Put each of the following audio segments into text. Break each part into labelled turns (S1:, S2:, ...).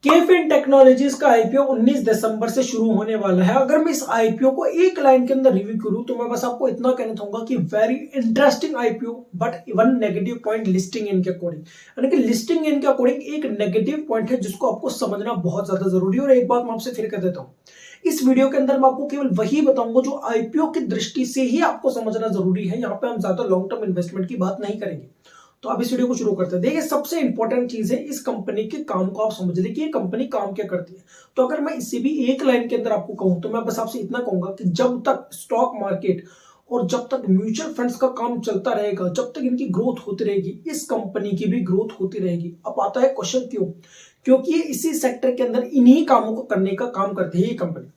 S1: केफिन technologies का IPO 19 दिसंबर से शुरू होने वाला है। अगर मैं इस आईपीओ को एक लाइन के अंदर रिव्यू करूं तो मैं बस आपको इतना कहना चाहूंगा कि very interesting IPO, but one negative point listing इन के अकॉर्डिंग, यानी कि लिस्टिंग इन के अकॉर्डिंग एक नेगेटिव पॉइंट है जिसको आपको समझना बहुत ज्यादा जरूरी है। और एक बात मैं आपसे फिर कह देता हूं, इस वीडियो के अंदर मैं आपको केवल वही बताऊंगा जो आईपीओ की दृष्टि से ही आपको समझना जरूरी है। यहाँ पे हम ज्यादा लॉन्ग टर्म इन्वेस्टमेंट की बात नहीं करेंगे। तो अब इस वीडियो को शुरू करते हैं। देखिए, सबसे इंपॉर्टेंट चीज है इस कंपनी के काम को आप समझ लें कि ये कंपनी काम क्या करती है। तो अगर मैं इसे भी एक लाइन के अंदर आपको कहूं तो मैं बस आपसे इतना कहूंगा कि जब तक स्टॉक मार्केट और जब तक म्यूचुअल फंड्स का काम चलता रहेगा, जब तक इनकी ग्रोथ होती रहेगी, इस कंपनी की भी ग्रोथ होती रहेगी। अब आता है क्वेश्चन क्यों? क्योंकि ये इसी सेक्टर के अंदर इन्हीं कामों को करने का काम करती है ये कंपनी।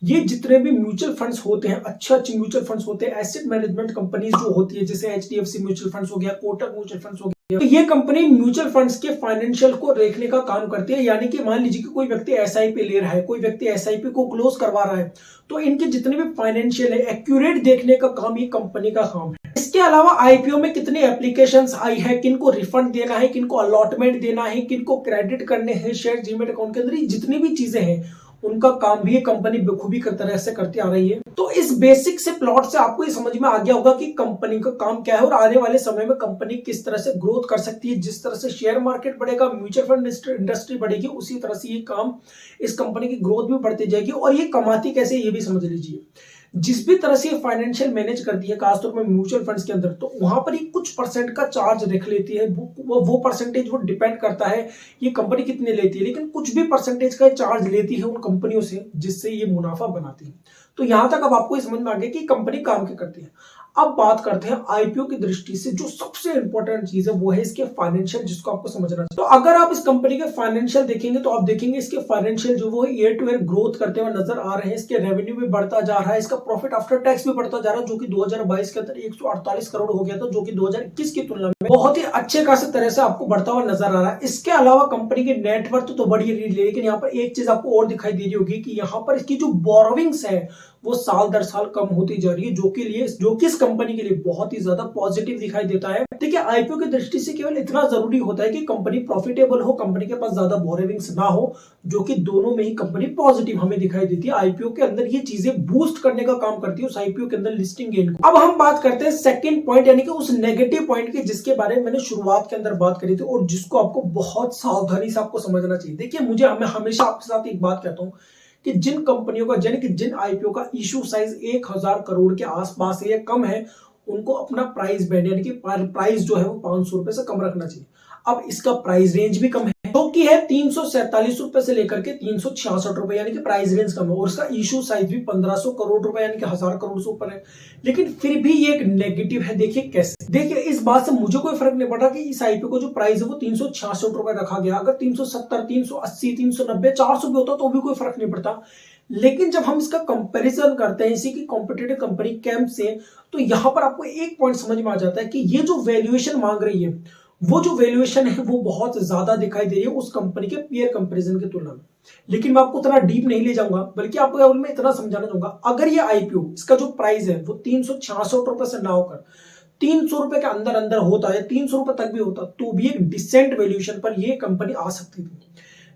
S1: ये जितने भी म्यूचुअल फंड्स होते हैं, अच्छे अच्छे म्यूचुअल फंड्स होते हैं, एसेट मैनेजमेंट कंपनीज जो होती है, जैसे एचडीएफसी म्यूचुअल फंड्स हो गया, कोटक म्यूचुअल फंड्स हो गया, तो ये कंपनी म्यूचुअल फंड्स के फाइनेंशियल को देखने का काम करती है। यानी कि मान लीजिए कि कोई व्यक्ति एसआईपी ले रहा है, कोई व्यक्ति एसआईपी को क्लोज करवा रहा है, तो इनके जितने भी फाइनेंशियल है एक्यूरेट देखने का काम ये कंपनी का काम है। इसके अलावा आईपीओ में कितनी एप्लीकेशंस आई है, किनको रिफंड देना है, किनको अलॉटमेंट देना है, किनको क्रेडिट करने हैं शेयर डीमैट अकाउंट के अंदर, जितनी भी चीजें हैं उनका काम भी ये कंपनी बखूबी की तरह से करती आ रही है। तो इस बेसिक से प्लॉट से आपको ये समझ में आ गया होगा कि कंपनी का काम क्या है और आने वाले समय में कंपनी किस तरह से ग्रोथ कर सकती है। जिस तरह से शेयर मार्केट बढ़ेगा, म्यूचुअल फंड इंडस्ट्री बढ़ेगी, उसी तरह से ये काम, इस कंपनी की ग्रोथ भी बढ़ती जाएगी। और ये कमाती कैसे, ये भी समझ लीजिए। जिस भी तरह से फाइनेंशियल मैनेज करती है, खासतौर पर म्यूचुअल फंड्स के अंदर, तो वहां पर ये कुछ परसेंट का चार्ज रख लेती है। वो परसेंटेज वो डिपेंड करता है ये कंपनी कितने लेती है, लेकिन कुछ भी परसेंटेज का चार्ज लेती है उन कंपनियों से जिससे ये मुनाफा बनाती है। तो यहां तक अब आपको समझ में आ गया कि कंपनी काम क्या करती है। अब बात करते हैं आईपीओ की दृष्टि से जो सबसे इंपॉर्टेंट चीज है वो है इसके फाइनेंशियल, जिसको आपको समझना चाहिए। तो अगर आप इस कंपनी के फाइनेंशियल देखेंगे तो आप देखेंगे इसके फाइनेंशियल जो वो ईयर टू ईयर ग्रोथ करते हुए नजर आ रहे हैं। इसके रेवेन्यू भी बढ़ता जा रहा है, इसका प्रॉफिट आफ्टर टैक्स भी बढ़ता जा रहा है, जो कि 2022 के अंदर 148 करोड़ हो गया था, जो कि 2021 की तुलना में बहुत ही अच्छे खासे तरह से आपको बढ़ता हुआ नजर आ रहा है। इसके अलावा कंपनी की नेटवर्थ तो बढ़ी रही है, लेकिन यहाँ पर एक चीज आपको और दिखाई दे रही होगी कि यहाँ पर इसकी जो बोरोविंग्स है वो साल दर साल कम होती जा रही है, जो कि इस कंपनी के लिए बहुत ही ज्यादा पॉजिटिव दिखाई देता है। देखिए, आईपीओ की दृष्टि से केवल इतना जरूरी होता है कि कंपनी प्रॉफिटेबल हो, कंपनी के पास ज्यादा बोरोविंग्स ना हो, जो कि दोनों में ही कंपनी पॉजिटिव हमें दिखाई देती है। आईपीओ के अंदर ये चीजें बूस्ट करने का काम करती है उस आईपीओ के अंदर लिस्टिंग गेन को। अब हम बात करते हैं सेकंड पॉइंट, यानी कि उस नेगेटिव पॉइंट की जिसके बारे में मैंने शुरुआत के अंदर बात करी थी और जिसको आपको बहुत सावधानी से आपको समझना चाहिए। देखिए, मैं हमेशा आपके साथ एक बात कहता हूं कि जिन कंपनियों का, यानी कि जिन आईपीओ का इशू साइज 1000 करोड़ के आसपास है या कम है, उनको अपना प्राइस बैंड, यानी कि प्राइस जो है वो 500 रुपए से कम रखना चाहिए। अब इसका प्राइस रेंज भी कम है, जो कि है 347 रुपए से लेकर के 366 रुपए, यानी कि प्राइस रेंज कम है। और इसका इशू साइज भी 1500 करोड़ रुपए, यानी कि 1000 करोड़ से ऊपर है। लेकिन फिर भी ये एक नेगेटिव है। देखिए कैसे, देखिए इस बात से मुझे कोई फर्क नहीं पड़ा कि इस आईपीओ को जो प्राइस है वो 366 रुपए रखा गया। अगर 370, 380, 390, 400 भी होता तो भी कोई फर्क नहीं पड़ता। लेकिन जब हम इसका कंपैरिजन करते हैं इसी की कॉम्पिटिटिव कंपनी कैंप से, तो यहां पर आपको एक पॉइंट समझ में आ जाता है कि ये जो वैल्यूएशन मांग रही है, वो जो वैल्यूएशन है वो बहुत ज्यादा दिखाई दे रही है उस कंपनी के पीयर कंपैरिजन की तुलना में। लेकिन मैं आपको उतना डीप नहीं ले जाऊंगा, बल्कि आपको केवल मैं इतना समझाना चाहूंगा, अगर ये आईपीओ, इसका जो प्राइस है वो 366 रुपए से ना होकर 300 रुपए के अंदर अंदर होता है, 300 रुपए तक भी होता, तो भी एक डिसेंट वैल्यूएशन पर ये कंपनी आ सकती थी।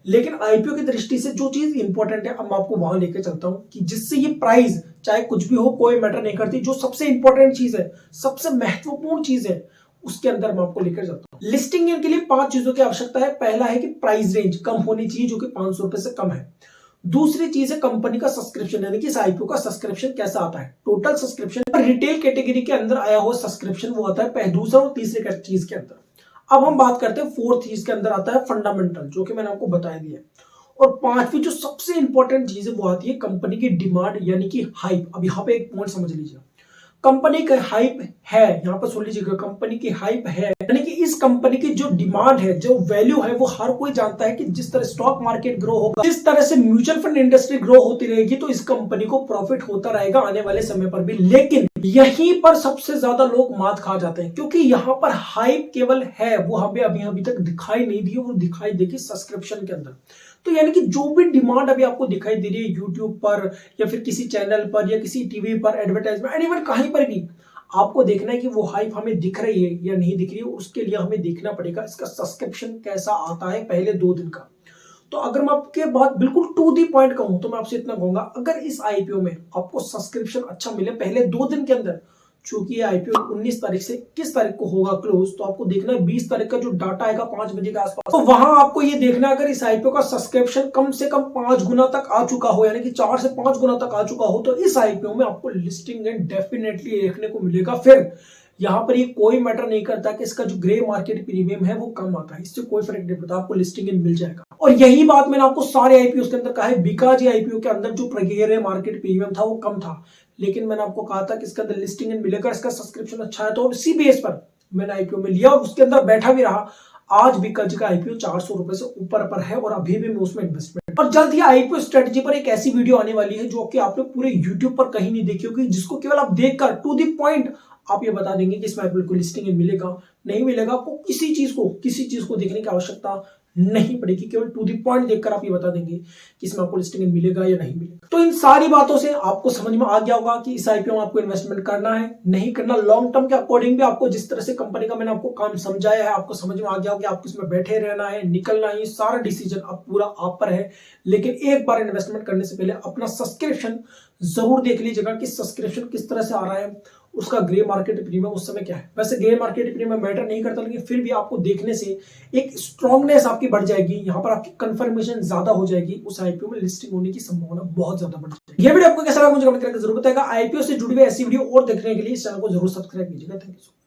S1: लेकिन आईपीओ की दृष्टि से जो चीज इंपॉर्टेंट है, अब मैं आपको वहां लेकर चलता हूं कि जिससे ये प्राइस चाहे कुछ भी हो कोई मैटर नहीं करती, जो सबसे इंपॉर्टेंट चीज है, सबसे महत्वपूर्ण चीज है, उसके अंदर मैं आपको लेकर जाता हूं। लिस्टिंग के लिए 5 चीजों की आवश्यकता है। पहला है कि प्राइस रेंज कम होनी चाहिए, जो कि 500 रुपए से कम है। दूसरी चीज है कंपनी का सब्सक्रिप्शन, यानी कि इस आईपीओ का सब्सक्रिप्शन कैसा आता है, टोटल सब्सक्रिप्शन, रिटेल कैटेगरी के अंदर आया हुआ सब्सक्रिप्शन वो आता है दूसरा और तीसरे चीज के अंदर। अब हम बात करते हैं फोर्थ चीज के अंदर आता है फंडामेंटल, जो कि मैंने आपको बता दिया। और पांचवी जो सबसे इंपॉर्टेंट चीज है वो आती है कंपनी की डिमांड, यानी कि हाइप। अब यहाँ पे एक पॉइंट समझ लीजिए, कंपनी का हाइप है, यहां पर सुन लीजिएगा, कंपनी की हाइप है, यानी कि इस कंपनी की जो डिमांड है, जो वैल्यू है, वो हर कोई जानता है कि जिस तरह स्टॉक मार्केट ग्रो होगा, जिस तरह से म्यूचुअल फंड इंडस्ट्री ग्रो होती रहेगी, तो इस कंपनी को प्रॉफिट होता रहेगा आने वाले समय पर भी। लेकिन यहीं पर सबसे ज्यादा लोग मात खा जाते हैं, क्योंकि यहां पर हाइप केवल है, वो हमें अभी तक दिखाई नहीं दी, वो दिखाई देगी सब्सक्रिप्शन के अंदर। तो यानी कि जो भी डिमांड अभी आपको दिखाई दे रही है यूट्यूब पर या फिर किसी चैनल पर या किसी टीवी पर, एडवर्टाइजमेंट, एनीवेयर कहीं पर भी, आपको देखना है कि वो हाइप हमें दिख रही है या नहीं दिख रही है। उसके लिए हमें देखना पड़ेगा इसका सब्सक्रिप्शन कैसा आता है पहले 2 दिन का। तो अगर मैं आपके बात बिल्कुल टू दी पॉइंट कहूं तो मैं आपसे इतना कहूंगा, अगर इस आईपीओ में आपको सब्सक्रिप्शन अच्छा मिले पहले 2 दिन के अंदर, चूंकि ये आईपीओ 19 तारीख से 21 तारीख को होगा क्लोज, तो आपको देखना है 20 तारीख का जो डाटा आएगा 5 बजे के आसपास, तो वहां आपको ये देखना है अगर इस आईपीओ का सब्सक्रिप्शन कम से कम 5 गुना तक आ चुका हो, यानी कि 4 से 5 गुना तक आ चुका हो, तो इस आईपीओ में आपको लिस्टिंग डेफिनेटली देखने को मिलेगा। फिर यहां पर ये कोई मैटर नहीं करता कि इसका जो ग्रे मार्केट प्रीमियम है वो कम आता है, इससे कोई फर्क नहीं पड़ता, आपको लिस्टिंग इन मिल जाएगा। और यही बात मैंने आपको सारे आईपीओ के अंदर कहा है, बिकॉज ये आईपीओ के अंदर जो ग्रे मार्केट प्रीमियम था वो कम था, लेकिन मैंने आपको कहा था कि इसके अंदर लिस्टिंग इन मिलेगा, इसका सब्सक्रिप्शन अच्छा है, तो इसी बेस पर मैंने आईपीओ में लिया और उसके अंदर बैठा भी रहा। आज बिकॉज का आईपीओ 400 रुपए से ऊपर पर है और अभी भी मैं उसमें इन्वेस्टमेंट, और जल्द ही आईपीओ स्ट्रेटजी पर एक ऐसी वीडियो आने वाली है जो कि आपने पूरे यूट्यूब पर कहीं नहीं देखी होगी, जिसको केवल आप देखकर टू दी पॉइंट आप ये बता देंगे कि इसमें आईपीओ को लिस्टिंग मिलेगा नहीं मिलेगा। आपको किसी चीज को देखने की आवश्यकता नहीं पड़ेगी, केवल टू दी पॉइंट देखकर आप ये बता देंगे कि इसमें आपको लिस्टिंग मिलेगा या नहीं मिलेगा। तो इन सारी बातों से आपको समझ में आ गया होगा कि इस आईपीओ में आपको इन्वेस्टमेंट करना है नहीं करना। लॉन्ग टर्म के अकॉर्डिंग भी आपको जिस तरह से कंपनी का मैंने आपको काम समझाया है, आपको समझ में आ गया होगा कि आपको इसमें बैठे रहना है निकलना है, सारा डिसीजन अब पूरा आप पर है। लेकिन एक बार इन्वेस्टमेंट करने से पहले अपना सब्सक्रिप्शन जरूर देख लीजिएगा कि सब्सक्रिप्शन किस तरह से आ रहा है, उसका ग्रे मार्केट प्रीमियम उस समय क्या है। वैसे ग्रे मार्केट प्रीमियम मैटर नहीं करता, लेकिन फिर भी आपको देखने से एक स्ट्रांगनेस आपकी बढ़ जाएगी, यहां पर आपकी कंफर्मेशन ज्यादा हो जाएगी, उस आईपीओ में लिस्टिंग होने की संभावना बहुत ज्यादा बढ़ जाएगी। ये वीडियो आपको कैसा लगा मुझे कमेंट करके जरूर बताएगा। आईपीओ से जुड़ी हुई ऐसी वीडियो और देखने के लिए इस चैनल को जरूर सब्सक्राइब कीजिएगा। Thank you.